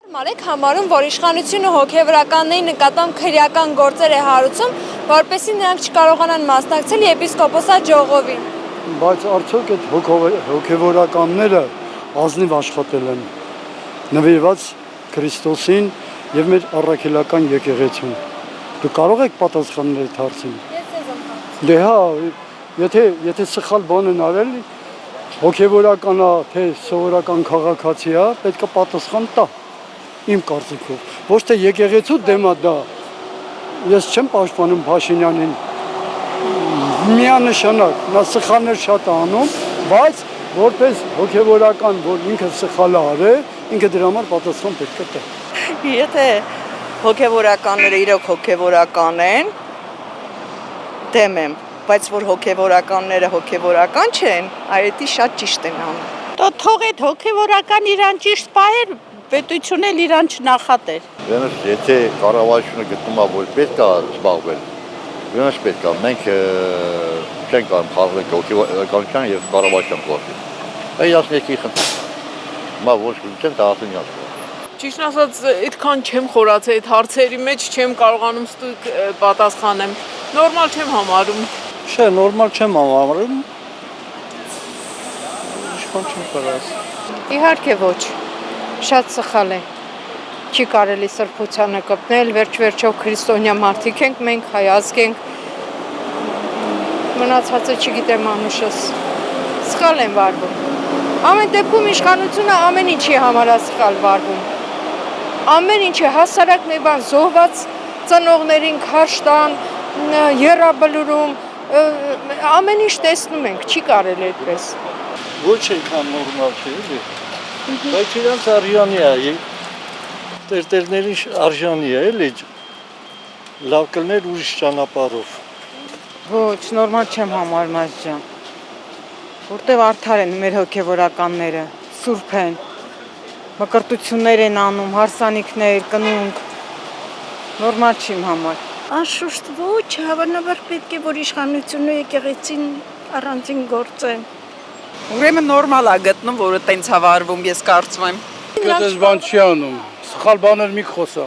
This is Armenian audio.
Նորմալ համարում, որ իշխանությունը հոգևորականների նկատմամբ քրեական գործեր է հարուցում, որպեսզի նրանք չկարողանան մասնակցել եպիսկոպոսատ ժողովին։ Բայց արդյոք այդ հոգևորականները ազնիվ աշխատել են նվիրված Քրիստոսին եւ մեր առաքելական եկեղեցուն։ Դու կարող եք պատասխանել այդ հարցին։ Ես ձեզ եմ հարցնում։ Դե հա, եթե սխալ բան են արել, հոգևորական է, թե սովորական քաղաքացի է, պետք է պատասխան տա։ Իմ կարծիքով, ոչ թե եկեղեցու դեմ է դա։ Ես չեմ պաշտպանում Փաշինյանին։ Միանշանակ, նա սխալներ շատ է անում, բայց որպես հոգևորական, որ ինքը սխալ է արել, ինքը դրա համար պատասխան պետք է տա։ Եթե հոգևորականները իրոք հոգևորական են, դեմ եմ, բայց որ հոգևորականները հոգևորական չեն, այդի շատ ճիշտ են անում։ Դա թող այդ հոգևորական իրան ճիշտ պահեր, պետությունն էլ իրան չնախատեր։ Ուրեմն, եթե կառավարությունը գտնում է, որ պետք է զբաղվել, ուրեմն պետք է մենք չենք կարող խաղալ հոգևորականության եւ կառավարության կողմից։ Այդ ասնեկի խնդիր։ Մա ոչ չեն տասնյակ ասում։ Ճիշտ ասած, այդքան չեմ խորացել այդ հարցերի մեջ, չեմ կարողանում ստույգ պատասխանեմ։ Նորմալ չեմ համարում։ Չէ, նորմալ չեմ համարում։ Ինչքան չեմ կարաս։ Իհարկե ոչ, շատ սխալ է, չի կարելի սրբությանը կպնել, վերջ-վերջով քրիստոնյա մարդիկ ենք, մենք հայ ազգ ենք, մնացածը չգիտեմ անուշս, սխալ են վարվում, ամեն դեպքում իշխանությունը ամեն ինչի համար է սխալ վարվում, ամեն ինչի հասարակ մի բան զոհված ծնողներին քարշ տան, եռաբլուրում, ամեն ինչ տեսնում ենք, չի կարելի այդպես։ Ոչ այնքան նորմալ չէ, էլի։ Բայց իրանց արժանի է, տերտերներին արժանի է, էլի, լավ կլներ ուրիշ ճանապարհով։ Ոչ, նորմալ չեմ համարում այս ջան, որտև արդար են մեր հոգևորականները, սուրբ են, մկրտություններ են անում, հարսանիքներ, կնունք, նորմալ չեմ համար։ Անշուշտ ոչ, հավանաբար պետք է, որ իշխանությունը եկեղեցին առանձին գործեն։ Ուրեմն նորմալ է գտնում, որ այտենց հավարվում, ես կարծում եմ։ Այդպես բան չի անում, սխալ բաներ մի խոսա։